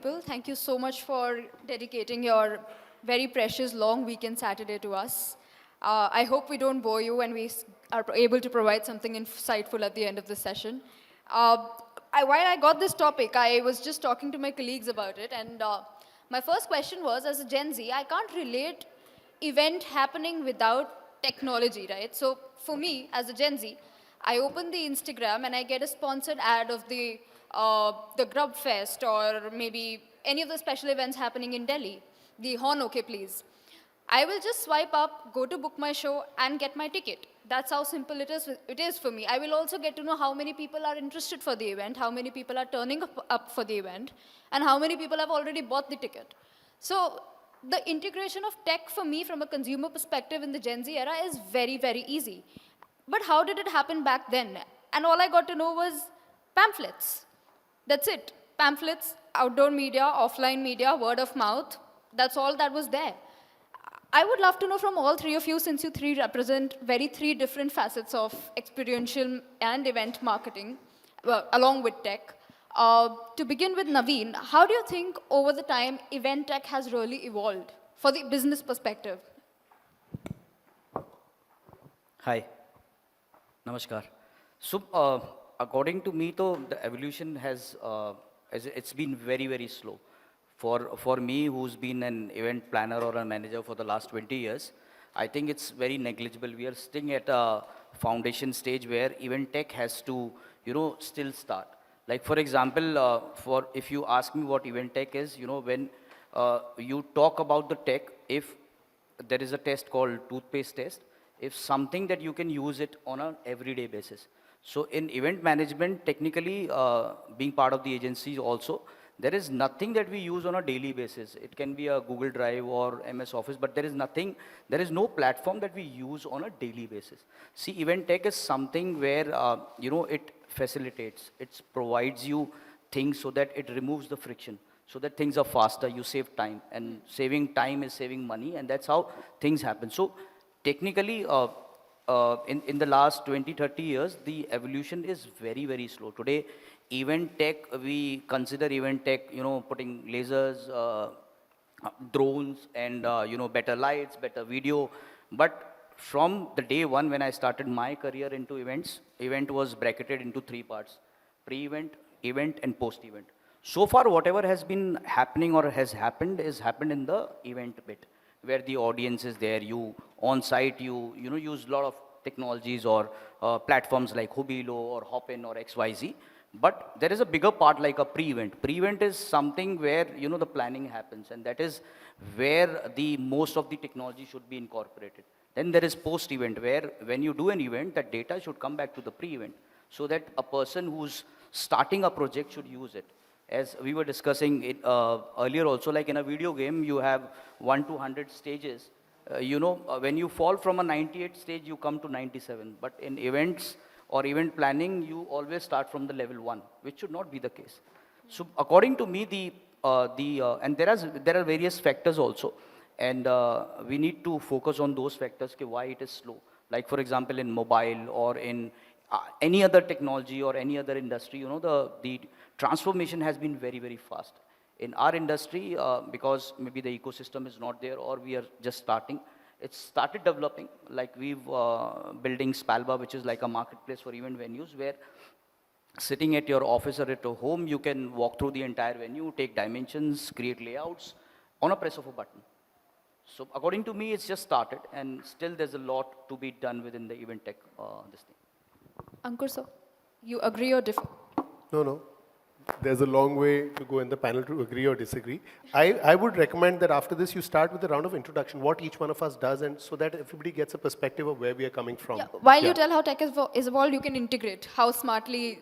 people. Thank you so much for dedicating your very precious long weekend Saturday to us. I hope we don't bore you and are able to provide something insightful at the end of the session. While I got this topic, I was just talking to my colleagues about it, and my first question was, as a Gen Z, I can't relate event happening without technology, right? So for me, as a Gen Z, I open the Instagram and I get a sponsored ad of the Grub Fest or maybe any of the special events happening in Delhi. The Horn, okay, please. I will just swipe up, go to book my show, and get my ticket. That's how simple it is for me. I will also get to know how many people are interested for the event, how many people are turning up for the event, and how many people have already bought the ticket. So the integration of tech for me from a consumer perspective in the Gen Z era is very, very easy. But how did it happen back then? And all I got to know was pamphlets. That's it. Pamphlets, outdoor media, offline media, word of mouth. That's all that was there. I would love to know from all three of you, since you three represent three different facets of experiential and event marketing, well, along with tech. To begin with Naveen, how do you think over the time event tech has really evolved for the business perspective? Hi, namaskar. So, according to me, though, the evolution it's been very, very slow. For me, who's been an event planner or a manager for the last 20 years, I think it's very negligible. We are still at a foundation stage where event tech has to, still start. Like for example, if you ask me what event tech is, when you talk about the tech, if there is a test called toothpaste test, if something that you can use it on an everyday basis. So in event management, technically being part of the agencies also, there is nothing that we use on a daily basis. It can be a Google Drive or MS Office, but there is no platform that we use on a daily basis. See, event tech is something where, it facilitates, it provides you things so that it removes the friction, so that things are faster, you save time, and saving time is saving money, and that's how things happen. So technically, in the last 20, 30 years, the evolution is very, very slow. Today, event tech, we consider event tech, putting lasers, drones, and, better lights, better video. But from the day one when I started my career into events, event was bracketed into three parts: pre-event, event, and post-event. So far, whatever has been happening or has happened is happened in the event bit, where the audience is there. You on site, use a lot of technologies or platforms like Hubilo or Hopin or XYZ. But there is a bigger part like a pre-event. Pre-event is something where, the planning happens, and that is where the most of the technology should be incorporated. Then there is post-event, where when you do an event, that data should come back to the pre-event, so that a person who's starting a project should use it. As we were discussing it, earlier also, like in a video game, you have 1 to 100 stages. When you fall from a 98 stage, you come to 97. But in events or event planning, you always start from the level 1, which should not be the case. So according to me, and there are various factors also, and we need to focus on those factors, why it is slow. Like for example, in mobile or in any other technology or any other industry, the transformation has been very, very fast. In our industry, because maybe the ecosystem is not there or we are just starting, it's started developing. Like we've building Spalba, which is like a marketplace for event venues, where sitting at your office or at your home, you can walk through the entire venue, take dimensions, create layouts on a press of a button. So according to me, it's just started, and still there's a lot to be done within the event tech, this thing. Ankur, sir, you agree or differ? No. There's a long way to go in the panel to agree or disagree. I would recommend that after this, you start with a round of introduction, what each one of us does, and so that everybody gets a perspective of where we are coming from. Yeah. While you tell how tech is evolved, you can integrate how smartly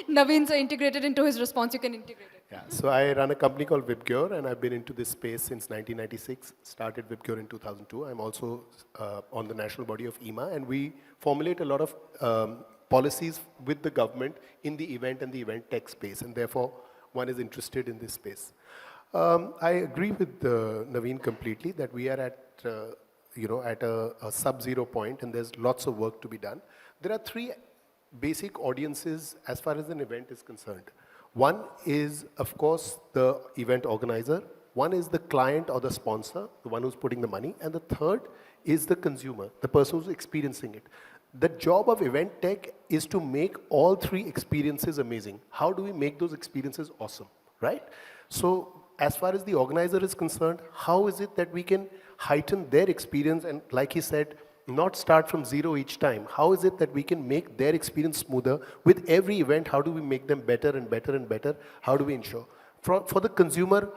Naveen's integrated into his response. You can integrate it. Yeah. So I run a company called Vibgyor, and I've been into this space since 1996. Started Vibgyor in 2002. I'm also on the national body of EMA, and we formulate a lot of policies with the government in the event and the event tech space, and therefore one is interested in this space. I agree with Naveen completely that we are at a sub-zero point, and there's lots of work to be done. There are three basic audiences as far as an event is concerned. One is, of course, the event organizer. One is the client or the sponsor, the one who's putting the money. And the third is the consumer, the person who's experiencing it. The job of event tech is to make all three experiences amazing. How do we make those experiences awesome, right? So as far as the organizer is concerned, how is it that we can heighten their experience and, like he said, not start from zero each time? How is it that we can make their experience smoother? With every event, how do we make them better and better and better? How do we ensure? For the consumer,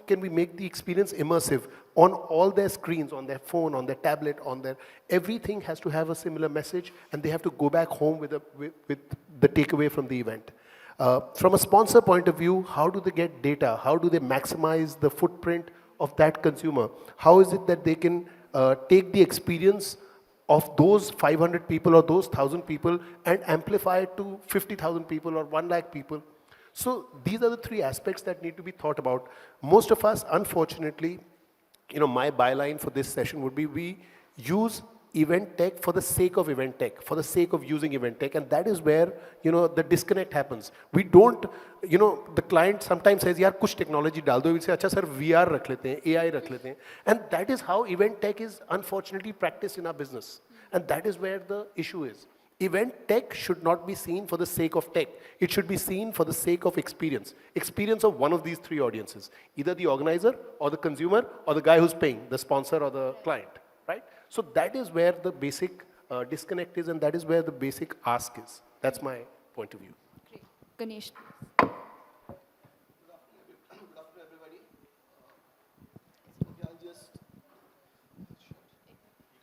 can we make the experience immersive on all their screens, on their phone, on their tablet, everything has to have a similar message, and they have to go back home with the takeaway from the event. From a sponsor point of view, how do they get data? How do they maximize the footprint of that consumer? How is it that they can take the experience of those 500 people or those 1,000 people and amplify it to 50,000 people or 1 lakh people? So these are the three aspects that need to be thought about. Most of us, unfortunately, my byline for this session would be we use event tech for the sake of event tech, for the sake of using event tech, and that is where, the disconnect happens. We don't, the client sometimes says, yaar, kuch technology dal do. We say, acha sir, VR rakh lete hain, AI rakh lete hain. And that is how event tech is unfortunately practiced in our business. And that is where the issue is. Event tech should not be seen for the sake of tech. It should be seen for the sake of experience. Experience of one of these three audiences. Either the organizer or the consumer or the guy who's paying, the sponsor or the client, right? So that is where the basic disconnect is, and that is where the basic ask is. That's my point of view. Great. Ganesh. Good afternoon, everybody. Okay, I'll just...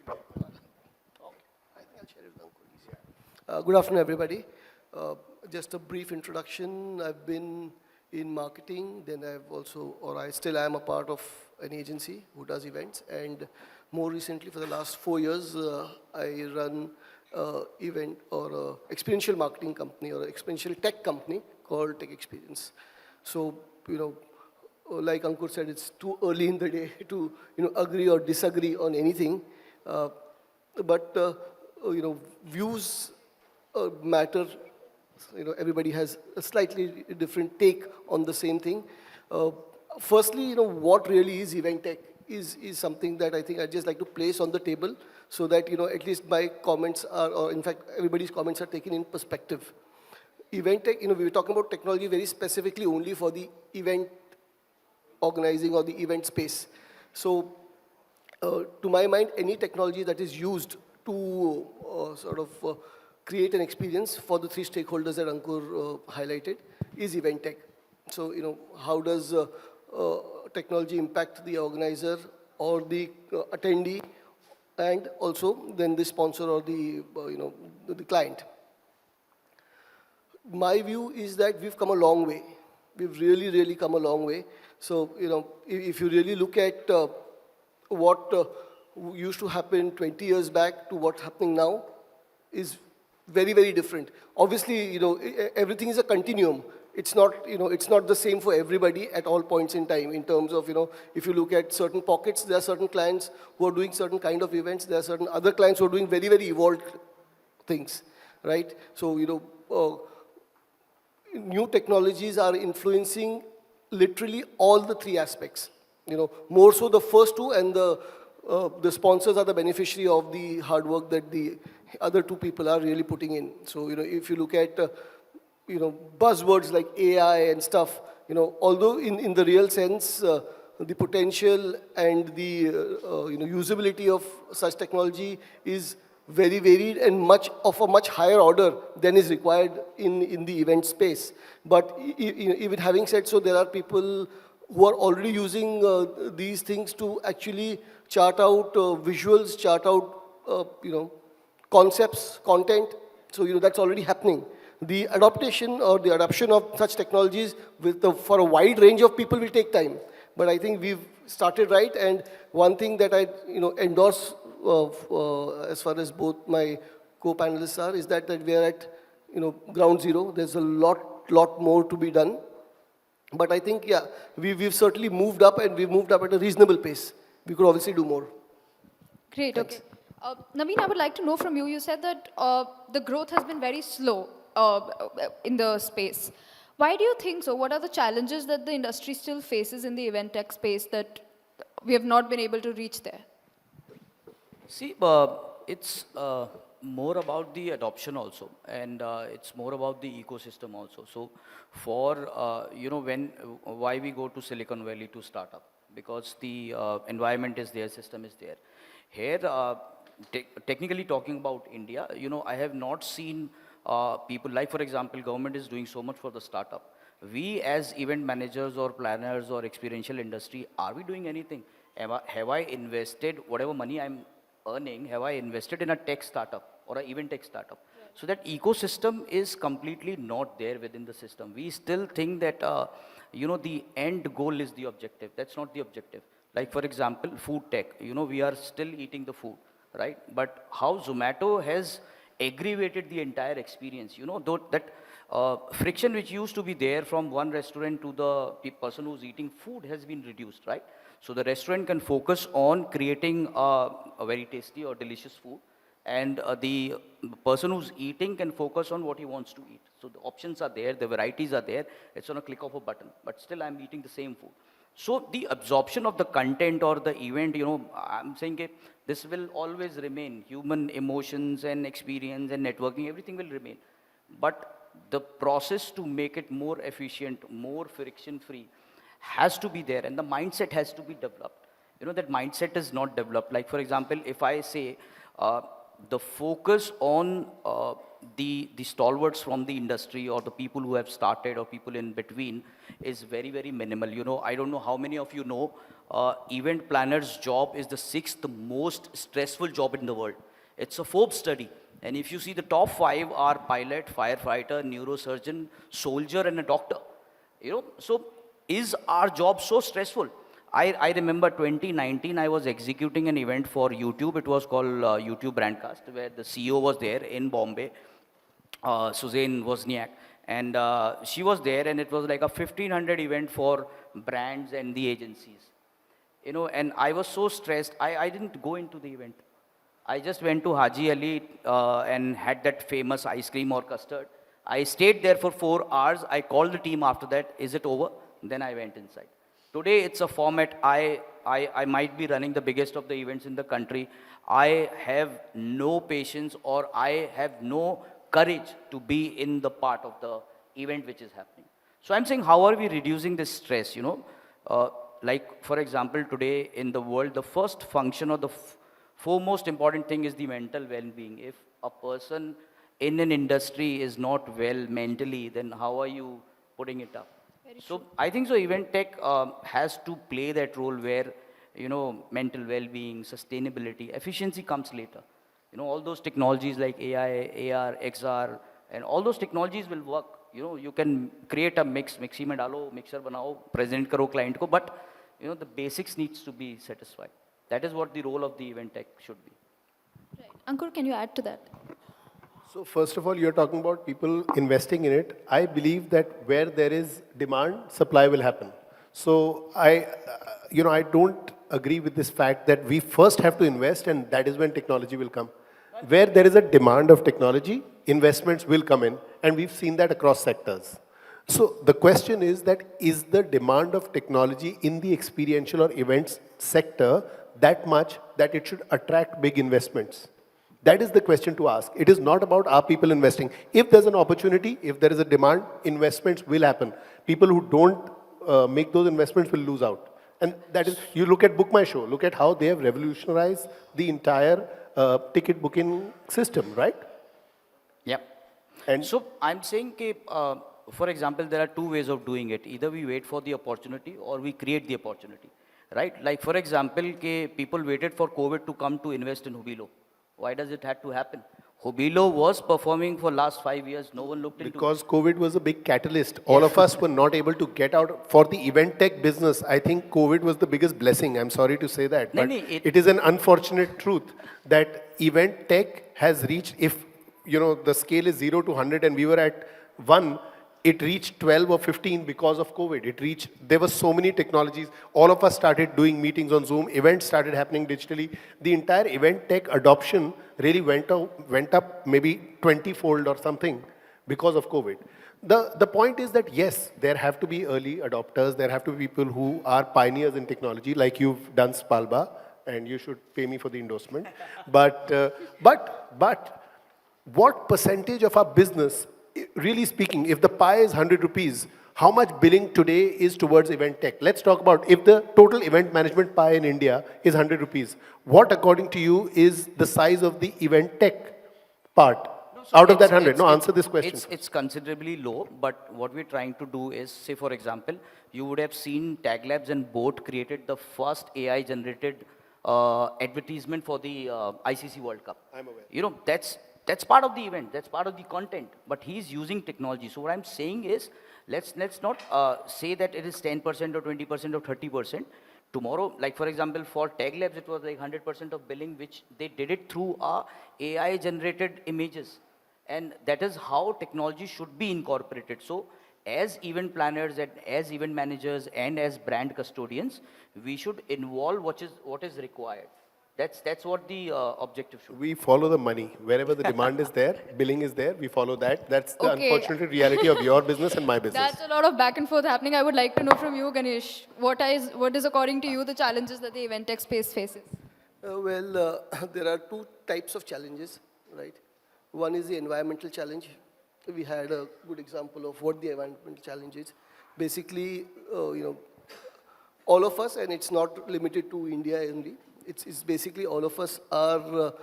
Okay, I think I'll share it with Ankur easier. Good afternoon, everybody. Just a brief introduction. I've been in marketing, then I still am a part of an agency who does events, and more recently, for the last 4 years, I run event or experiential marketing company or experiential tech company called Tech Experience. So, like Ankur said, it's too early in the day to, agree or disagree on anything. But views matter. Everybody has a slightly different take on the same thing. Firstly, what really is event tech is something that I think I'd just like to place on the table so that, at least my comments are, or in fact, everybody's comments are taken in perspective. Event tech, we were talking about technology very specifically only for the event organizing or the event space. So, to my mind, any technology that is used to create an experience for the three stakeholders that Ankur highlighted is event tech. So, how does technology impact the organizer or the attendee, and also then the sponsor or the the client. My view is that we've come a long way. We've really, really come a long way. So, if you really look at what used to happen 20 years back to what's happening now is very, very different. Obviously, everything is a continuum. It's not, it's not the same for everybody at all points in time in terms of, if you look at certain pockets, there are certain clients who are doing certain kind of events. There are certain other clients who are doing very, very evolved things, right? So, new technologies are influencing literally all the three aspects. More so the first two, and the sponsors are the beneficiary of the hard work that the other two people are really putting in. So, if you look at buzzwords like AI and stuff, although in the real sense, the potential and the usability of such technology is very varied and much of a much higher order than is required in the event space. But even having said so, there are people who are already using these things to actually chart out visuals, chart out concepts, content. So that's already happening. The adaptation or the adoption of such technologies for a wide range of people will take time. But I think we've started right, and one thing that I endorse as far as both my co-panelists are is that we are at ground zero. There's a lot more to be done. But I think, yeah, we've certainly moved up, and we've moved up at a reasonable pace. We could obviously do more. Great, Thanks. okay. Naveen, I would like to know from you, you said that the growth has been very slow in the space. Why do you think so? What are the challenges that the industry still faces in the event tech space that we have not been able to reach there? See, it's more about the adoption also, and it's more about the ecosystem also. So, for why we go to Silicon Valley to start up, because the environment is there, system is there. Here, technically talking about India, I have not seen people like, for example, government is doing so much for the startup. We as event managers or planners or experiential industry, are we doing anything? Have I invested whatever money I'm earning, have I invested in a tech startup or an event tech startup? So that ecosystem is completely not there within the system. We still think that, the end goal is the objective. That's not the objective. Like, for example, food tech, we are still eating the food, right? But how Zomato has aggravated the entire experience, that friction which used to be there from one restaurant to the person who's eating food has been reduced, right? So the restaurant can focus on creating a very tasty or delicious food, and the person who's eating can focus on what he wants to eat. So the options are there, the varieties are there, it's on a click of a button, but still I'm eating the same food. So the absorption of the content or the event, I'm saying this will always remain. Human emotions and experience and networking, everything will remain. But the process to make it more efficient, more friction-free, has to be there, and the mindset has to be developed. That mindset is not developed. Like, for example, if I say the focus on the stalwarts from the industry or the people who have started or people in between is very, very minimal. I don't know how many of you know, event planner's job is the 6th most stressful job in the world. It's a Forbes study. And if you see, the top 5 are pilot, firefighter, neurosurgeon, soldier, and a doctor. So is our job so stressful? I remember 2019, I was executing an event for YouTube. It was called YouTube Brandcast, where the CEO was there in Bombay, Suzanne Wozniak. And she was there, and it was like a 1,500 event for brands and the agencies. And I was so stressed, I didn't go into the event. I just went to Haji Ali and had that famous ice cream or custard. I stayed there for 4 hours. I called the team after that, is it over? Then I went inside. Today, it's a format. I might be running the biggest of the events in the country. I have no patience or I have no courage to be in the part of the event which is happening. So I'm saying, how are we reducing this stress, like, for example, today in the world, the first function or the foremost important thing is the mental well-being. If a person in an industry is not well mentally, then how are you putting it up? So I think so event tech has to play that role where, mental well-being, sustainability, efficiency comes later. All those technologies like AI, AR, XR, and all those technologies will work. You can create a mixie mein dalo, mixer banao, present karo client ko, but, the basics needs to be satisfied. That is what the role of the event tech should be. Right. Ankur, can you add to that? So first of all, you're talking about people investing in it. I believe that where there is demand, supply will happen. So I don't agree with this fact that we first have to invest and that is when technology will come. Where there is a demand of technology, investments will come in, and we've seen that across sectors. So the question is that, is the demand of technology in the experiential or events sector that much that it should attract big investments? That is the question to ask. It is not about our people investing. If there's an opportunity, if there is a demand, investments will happen. People who don't make those investments will lose out. And that is, you look at Book My Show, look at how they have revolutionized the entire ticket booking system, right? Yeah. And so I'm saying, for example, there are 2 ways of doing it. Either we wait for the opportunity or we create the opportunity, right? Like, for example, people waited for COVID to come to invest in Hubilo. Why does it have to happen? Hubilo was performing for last 5 years. No one looked into it. Because COVID was a big catalyst. All of us were not able to get out. For the event tech business, I think COVID was the biggest blessing. I'm sorry to say that. But it is an unfortunate truth that event tech has reached, if the scale is 0 to 100 and we were at 1, it reached 12 or 15 because of COVID. There were so many technologies. All of us started doing meetings on Zoom. Events started happening digitally. The entire event tech adoption really went up maybe 20-fold or something because of COVID. The point is that yes, there have to be early adopters. There have to be people who are pioneers in technology, like you've done Spalba, and you should pay me for the endorsement. But what percentage of our business, really speaking, if the pie is 100 rupees, how much billing today is towards event tech? Let's talk about if the total event management pie in India is 100 rupees, what according to you is the size of the event tech part? So Out of that it's- 100, no, it's- answer this question. It's considerably low, but what we're trying to do is, say for example, you would have seen Tag Labs and Boat created the first AI-generated advertisement for the ICC World Cup. I'm aware. You know, that's part of the event, that's part of the content, but he's using technology. So what I'm saying is, let's not say that it is 10% or 20% or 30%. Tomorrow, like for example, for Tag Labs, it was like 100% of billing, which they did it through AI-generated images. And that is how technology should be incorporated. So as event planners and as event managers and as brand custodians, we should involve what is required. That's what the objective should be. We follow the money. Wherever the demand is there, billing is there, we follow that. That's the Okay. unfortunate reality of your business and my business. That's a lot of back and forth happening. I would like to know from you, Ganesh, what is according to you the challenges that the event tech space faces? There are two types of challenges, right? One is the environmental challenge. We had a good example of what the environmental challenge is. Basically, all of us, and it's not limited to India only, it's basically all of us are,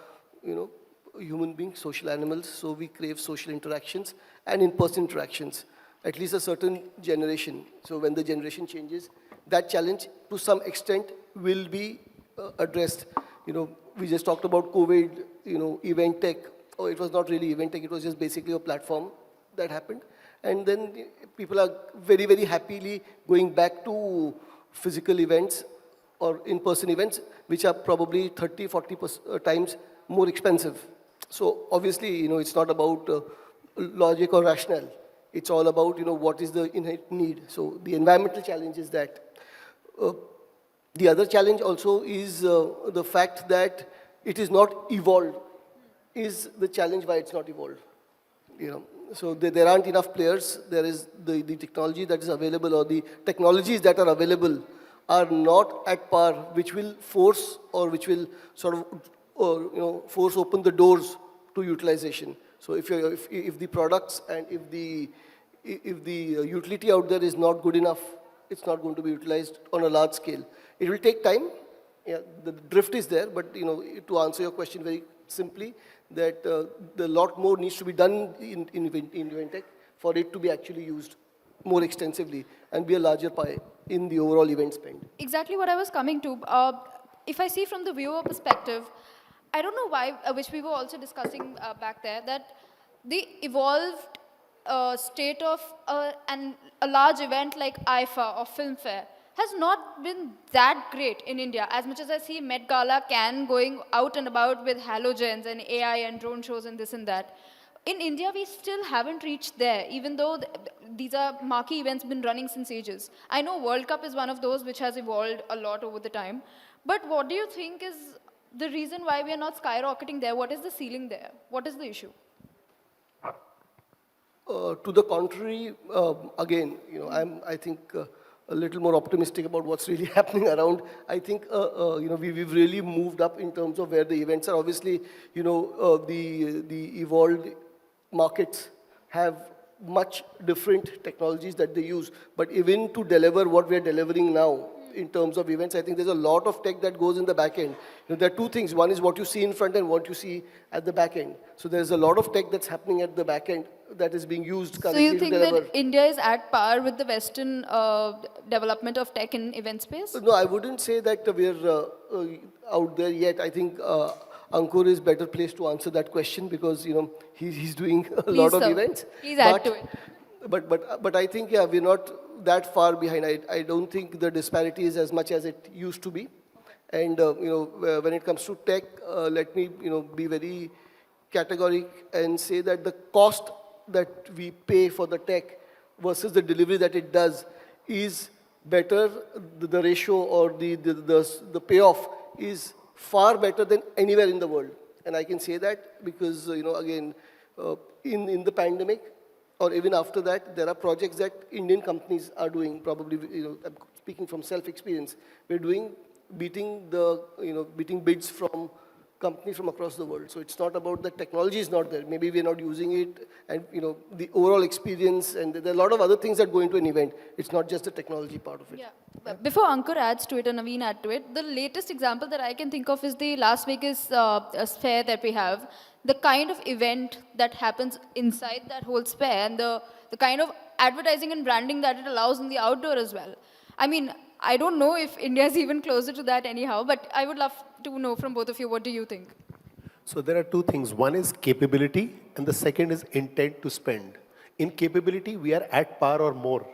human beings, social animals, so we crave social interactions and in-person interactions, at least a certain generation. So when the generation changes, that challenge to some extent will be addressed. We just talked about COVID, event tech. Oh, it was not really event tech, it was just basically a platform that happened. And then people are very, very happily going back to physical events or in-person events, which are probably 30, 40 times more expensive. So obviously, it's not about logic or rationale. It's all about, what is the innate need. So the environmental challenge is that. The other challenge also is the fact that it is not evolved, is the challenge why it's not evolved. So there aren't enough players. There is the technology that is available, or the technologies that are available are not at par, which will force, or which will sort of force open the doors to utilization. So if the products and if the utility out there is not good enough, it's not going to be utilized on a large scale. It will take time. Yeah, the drift is there, but to answer your question very simply, that the lot more needs to be done in event tech for it to be actually used more extensively and be a larger pie in the overall event spend. Exactly what I was coming to. If I see from the viewer perspective, I don't know why, which we were also discussing back there, that the evolved state of a large event like IFA or Filmfare has not been that great in India. As much as I see Met Gala can going out and about with halogens and AI and drone shows and this and that, in India we still haven't reached there, even though these are marquee events been running since ages. I know World Cup is one of those which has evolved a lot over the time, but what do you think is the reason why we are not skyrocketing there? What is the ceiling there? What is the issue? To the contrary, again, I think a little more optimistic about what's really happening around. I think, we've really moved up in terms of where the events are. Obviously, the evolved markets have much different technologies that they use. But even to deliver what we're delivering now in terms of events, I think there's a lot of tech that goes in the back end. There are two things. One is what you see in front and what you see at the back end. So there's a lot of tech that's happening at the back end that is being used So currently you think to deliver. that India is at par with the Western development of tech in event space? No, I wouldn't say that we're out there yet. I think Ankur is better placed to answer that question because, he's doing a lot of sir. events. Please add to it. But I think, yeah, we're not that far behind. I don't think the disparity is as much as it used to be. And, when it comes to tech, let me, be very categoric and say that the cost that we pay for the tech versus the delivery that it does is better. The ratio or the payoff is far better than anywhere in the world. And I can say that because, again, in the pandemic, or even after that, there are projects that Indian companies are doing, probably, I'm speaking from self-experience. We're beating bids from companies from across the world. So it's not about the technology is not there. Maybe we're not using it, and the overall experience, and there are a lot of other things that go into an event. It's not just the technology part of it. Yeah. But before Ankur adds to it and Naveen add to it, the latest example that I can think of is the Las Vegas fair that we have. The kind of event that happens inside that whole fair, and the kind of advertising and branding that it allows in the outdoor as well. I mean, I don't know if India is even closer to that anyhow, but I would love to know from both of you, what do you think? So there are two things. One is capability, and the second is intent to spend. In capability, we are at par or more.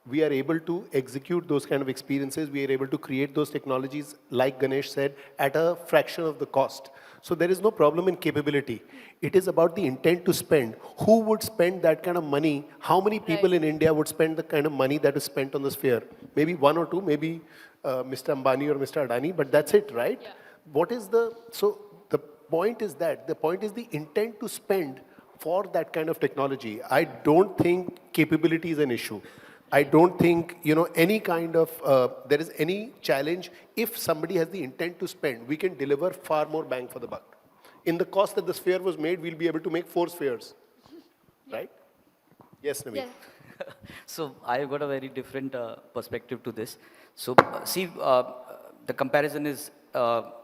We are able to execute those kind of experiences. We are able to create those technologies, like Ganesh said, at a fraction of the cost. So there is no problem in capability. It is about the intent to spend. Who would spend that kind of money? How many people in India would spend the kind of money that is spent on the sphere? Maybe one or two, maybe Mr. Ambani or Mr. Adani, but that's it, right? Yeah. So the point is the intent to spend for that kind of technology. I don't think capability is an issue. I don't think, any kind of, there is any challenge. If somebody has the intent to spend, we can deliver far more bang for the buck. In the cost that the sphere was made, we'll be able to make 4 spheres, right? Yes, Naveen. Yeah. So I've got a very different perspective to this. So see, the comparison is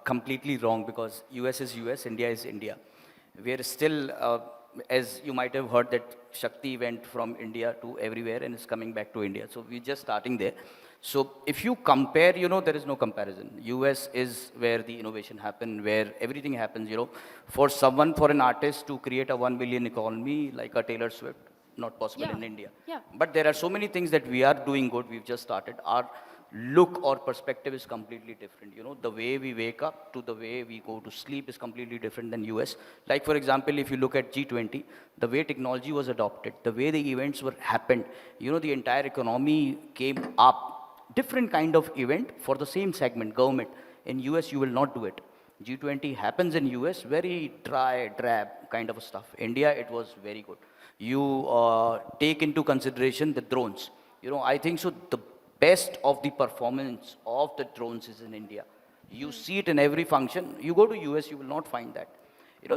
completely wrong, because US is US, India is India. We are still, as you might have heard, that Shakti went from India to everywhere and is coming back to India. So we're just starting there. So if you compare, there is no comparison. US is where the innovation happens, where everything happens, For an artist to create a 1 billion economy like a Taylor Swift, not possible in India. Yeah. But there are so many things that we are doing good. We've just started. Our look or perspective is completely different. The way we wake up to the way we go to sleep is completely different than US. Like, for example, if you look at G20, the way technology was adopted, the way the events happened, the entire economy came up. Different kind of event for the same segment, government. In US, you will not do it. G20 happens in US, very dry, drab kind of stuff. India, it was very good. You take into consideration the drones. I think so the best of the performance of the drones is in India. You see it in every function. You go to US, you will not find that.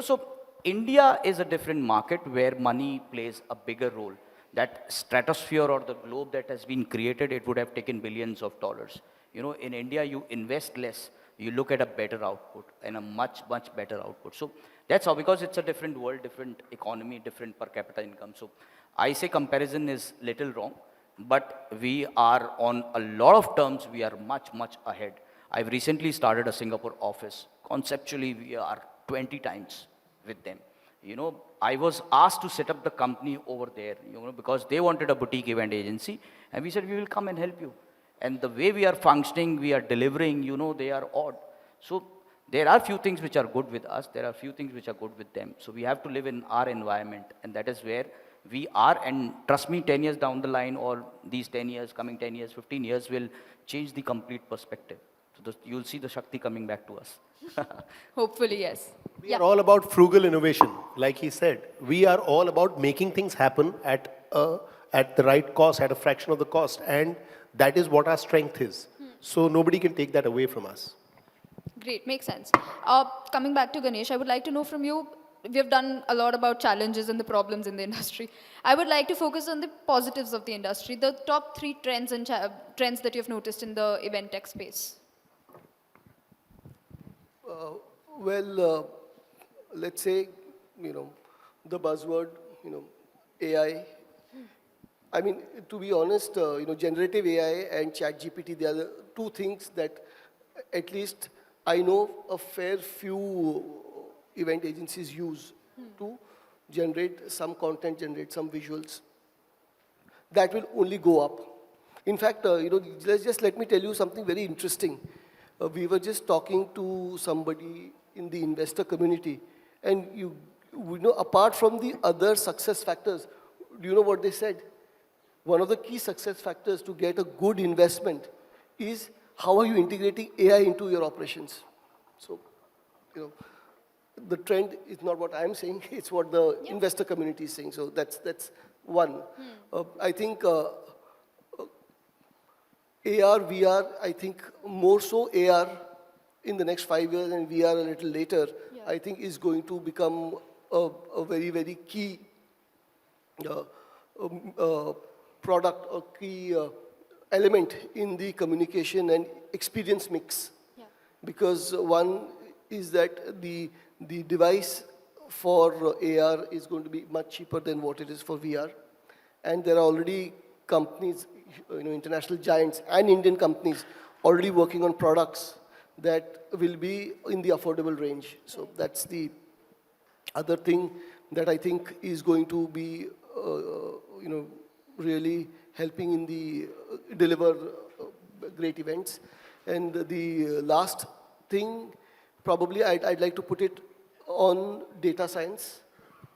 So India is a different market where money plays a bigger role. That stratosphere or the globe that has been created, it would have taken billions of dollars. In India, you invest less. You look at a better output and a much, much better output. So that's how, because it's a different world, different economy, different per capita income. So I say comparison is little wrong, but we are on a lot of terms, we are much, much ahead. I've recently started a Singapore office. Conceptually, we are 20 times with them. I was asked to set up the company over there, because they wanted a boutique event agency, and we said, we will come and help you. And the way we are functioning, we are delivering, they are odd. So there are few things which are good with us. There are few things which are good with them. So we have to live in our environment, and that is where we are. And trust me, 10 years down the line, or these 10 years, coming 10 years, 15 years, will change the complete perspective. So you'll see the Shakti coming back to us. Hopefully, yes. We are all about frugal innovation, like he said. We are all about making things happen at the right cost, at a fraction of the cost, and that is what our strength is. So nobody can take that away from us. Great, makes sense. Coming back to Ganesh, I would like to know from you, we have done a lot about challenges and the problems in the industry. I would like to focus on the positives of the industry, the top 3 trends and trends that you've noticed in the event tech space. Let's say, the buzzword, AI. I mean, to be honest, generative AI and ChatGPT, they are the 2 things that at least I know a fair few event agencies use to generate some content, generate some visuals. That will only go up. In fact, let me tell you something very interesting. We were just talking to somebody in the investor community, and apart from the other success factors, do you know what they said? One of the key success factors to get a good investment is how are you integrating AI into your operations. So, the trend is not what I'm saying, it's what the investor community is saying. So that's One, I think AR, VR, I think more so AR in the next 5 years and VR a little later, I think is going to become a very, very key uh, product or key element in the communication and experience mix. Yeah. Because one is that the device for AR is going to be much cheaper than what it is for VR. And there are already companies, international giants and Indian companies already working on products that will be in the affordable range. So that's the other thing that I think is going to be, really helping in the deliver great events. And the last thing, probably I'd like to put it on data science.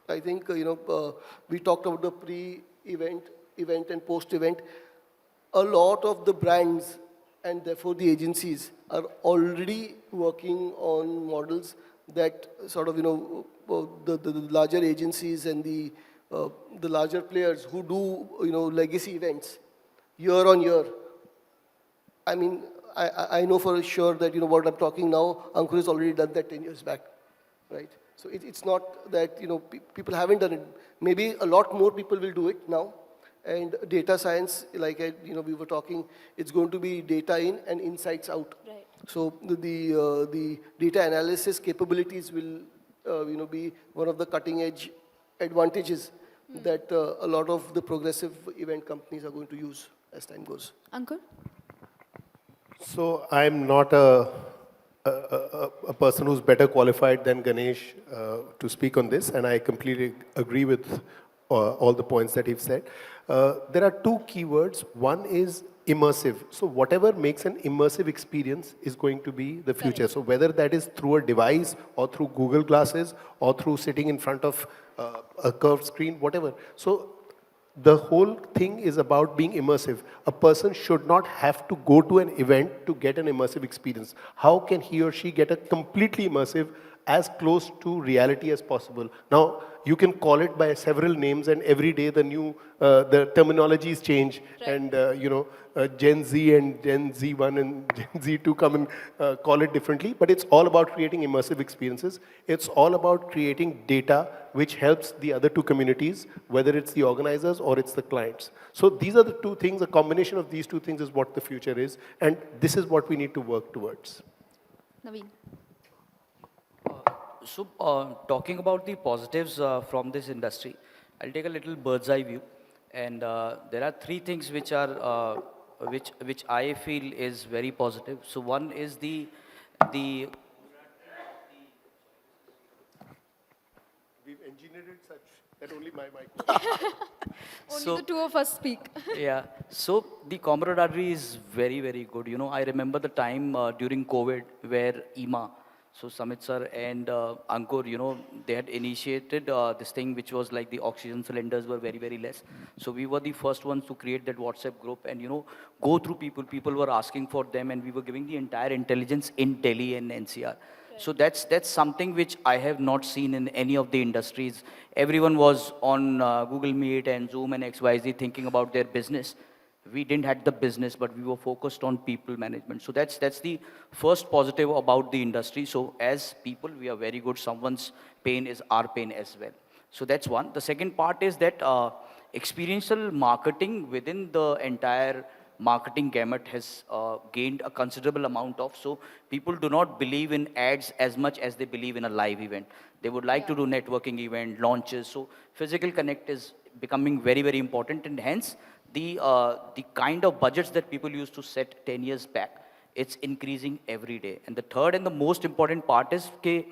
I think, we talked about the pre-event, event and post-event. A lot of the brands and therefore the agencies are already working on models that sort of, the larger agencies and the larger players who do, legacy events year on year. I mean, I know for sure that, what I'm talking now, Ankur has already done that 10 years back, right? So it's not that, people haven't done it. Maybe a lot more people will do it now. And data science, like we were talking, it's going to be data in and insights out. Right. So the data analysis capabilities will, be one of the cutting edge advantages that a lot of the progressive event companies are going to use as time goes. Ankur? So I'm not a person who's better qualified than Ganesh to speak on this, and I completely agree with all the points that he's said. There are two keywords. One is immersive. So whatever makes an immersive experience is going to be the future. So whether that is through a device or through Google Glasses or through sitting in front of a curved screen, whatever. So the whole thing is about being immersive. A person should not have to go to an event to get an immersive experience. How can he or she get a completely immersive, as close to reality as possible? Now, you can call it by several names, and every day the new, the terminologies change, Right. and Gen Z and Gen Z1 and Gen Z2 come and call it differently, but it's all about creating immersive experiences. It's all about creating data which helps the other two communities, whether it's the organizers or it's the clients. So these are the two things, a combination of these two things is what the future is, and this is what we need to work towards. Naveen? So, talking about the positives from this industry, I'll take a little bird's eye view, and there are three things which are which I feel is very positive. So, one is the We've engineered it such that only my mic. Only So- the two of us speak. yeah. So the camaraderie is very, very good. I remember the time during COVID where EMA, so Samit sir and Ankur, they had initiated this thing which was like the oxygen cylinders were very, very less. So we were the first ones to create that WhatsApp group and, go through people. People were asking for them and we were giving the entire intelligence in Delhi and NCR. So that's something which I have not seen in any of the industries. Everyone was on Google Meet and Zoom and XYZ thinking about their business. We didn't have the business, but we were focused on people management. So that's the first positive about the industry. So as people, we are very good. Someone's pain is our pain as well. So that's one. The second part is that experiential marketing within the entire marketing gamut has gained a considerable amount of. So people do not believe in ads as much as they believe in a live event. They would like to do networking event, launches. So physical connect is becoming very, very important. And hence, the kind of budgets that people used to set 10 years back, it's increasing every day. And the third and the most important part is that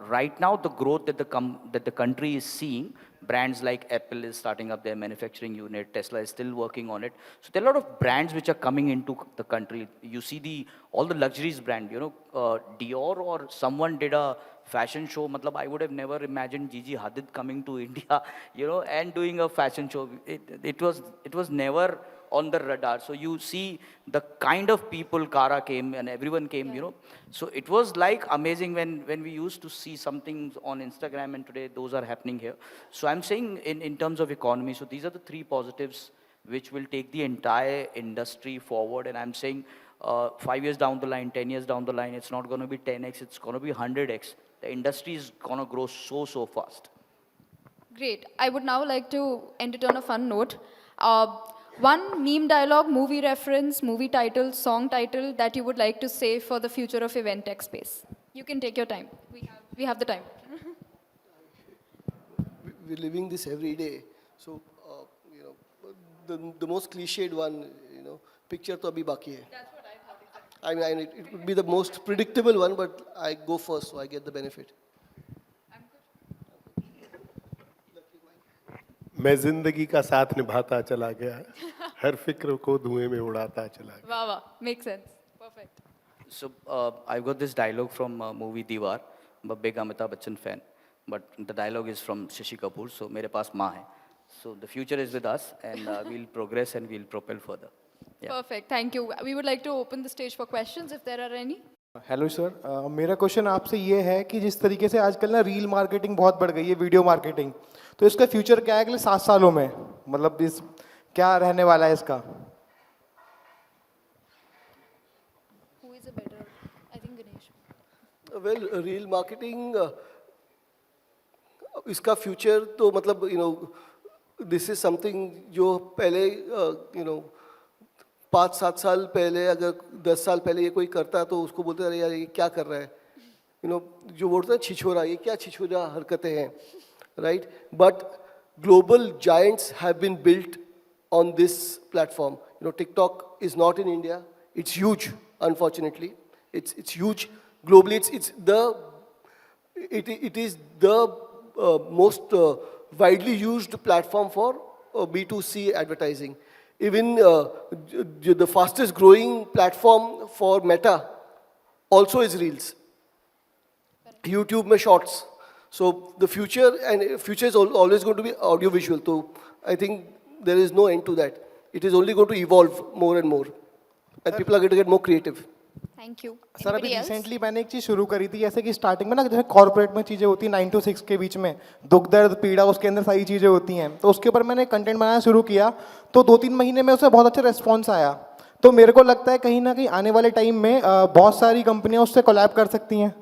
right now the growth that the country is seeing, brands like Apple is starting up their manufacturing unit, Tesla is still working on it. So there are a lot of brands which are coming into the country. You see all the luxuries brand, Dior or someone did a fashion show. I would have never imagined Gigi Hadid coming to India, and doing a fashion show. It was never on the radar. So you see the kind of people Kara came and everyone came, you know. So it was like amazing when we used to see something on Instagram, and today those are happening here. So I'm saying in terms of economy, so these are the three positives which will take the entire industry forward. And I'm saying 5 years down the line, 10 years down the line, it's not going to be 10x, it's going to be 100x. The industry is going to grow so fast. Great. I would now like to end it on a fun note. One meme dialogue, movie reference, movie title, song title that you would like to say for the future of event tech space. You can take your time. We have the time. We're living this every day. So, you know, the most cliched one, you know, picture to abhi baki hai. That's what I thought. I mean, it would be the most predictable one, but I go first, so I get the benefit. मैं जिंदगी का साथ निभाता चला गया, हर फिक्र को धुएं में उड़ाता चला गया. Wow, wow. Makes sense. Perfect. So I've got this dialogue from movie Diwar. I'm a big Amitabh Bachchan fan, but the dialogue is from Shashi Kapoor. So मेरे पास माँ है. So the future is with us, and we'll progress and we'll propel further. Yeah. Perfect. Thank you. We would like to open the stage for questions if there are any. Hello sir, मेरा question आपसे ये है कि जिस तरीके से आजकल ना रील मार्केटिंग बहुत बढ़ गई है, वीडियो मार्केटिंग, तो इसका फ्यूचर क्या है अगले 7 सालों में? मतलब इस क्या रहने वाला है इसका? Who is a better? I think Ganesh. Well, real marketing, इसका future तो मतलब, you know, this is something जो पहले, you know, 5-7 साल पहले, अगर 10 साल पहले ये कोई करता तो उसको बोलते अरे यार ये क्या कर रहा है, you know, जो बोलते हैं छिछोरा, ये क्या छिछोरा हरकतें हैं, right? But global giants have been built on this platform. You know, TikTok is not in India. It's huge, unfortunately. It's huge globally. It is the most widely used platform for B2C advertising. Even the fastest growing platform for Meta also is Reels. YouTube में shorts. So the future is always going to be audio-visual. So I think there is no end to that. It is only going to evolve more and more. And people are going to get more creative. Thank you. Sir अभी Anybody else? Recently मैंने एक चीज़ शुरू करी थी, जैसे कि starting में ना जैसे कॉर्पोरेट में चीज़ें होती हैं 9 to 6 के बीच में, दुख दर्द पीड़ा उसके अंदर सारी चीज़ें होती हैं, तो उसके ऊपर मैंने कंटेंट बनाना शुरू किया, तो 2-3 महीने में उससे बहुत अच्छा रिस्पॉन्स आया. तो मेरे को लगता है कहीं ना कहीं आने वाले टाइम में बहुत सारी कंपनियां उससे कोलैब कर सकती हैं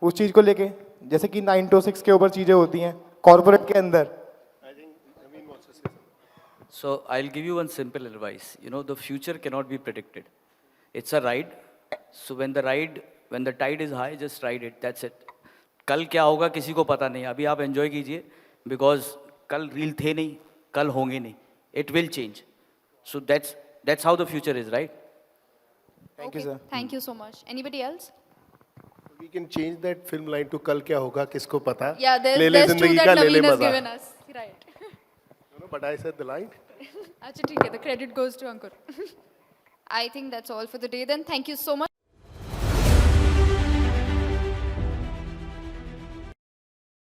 उस चीज़ को लेके, जैसे कि 9 to 6 के ऊपर चीज़ें होती हैं कॉर्पोरेट के अंदर. So I'll give you one simple advice. You know, the future cannot be predicted. It's a ride. So when the tide is high, just ride it. That's it. कल क्या होगा किसी को पता नहीं. अभी आप enjoy कीजिए, because कल रील थे नहीं, कल होंगे नहीं. It will change. So that's how the future is, right? Thank you, Okay. sir. Thank you so much. Anybody else? We can change that film line to कल क्या होगा किसको पता. Yeah, ले ले there's two जिंदगी that का ले ले Naveen has मजा. given us. Right. No, but I said the line. अच्छा ठीक है. The credit goes to Ankur. I think that's all for the day then. Thank you so much.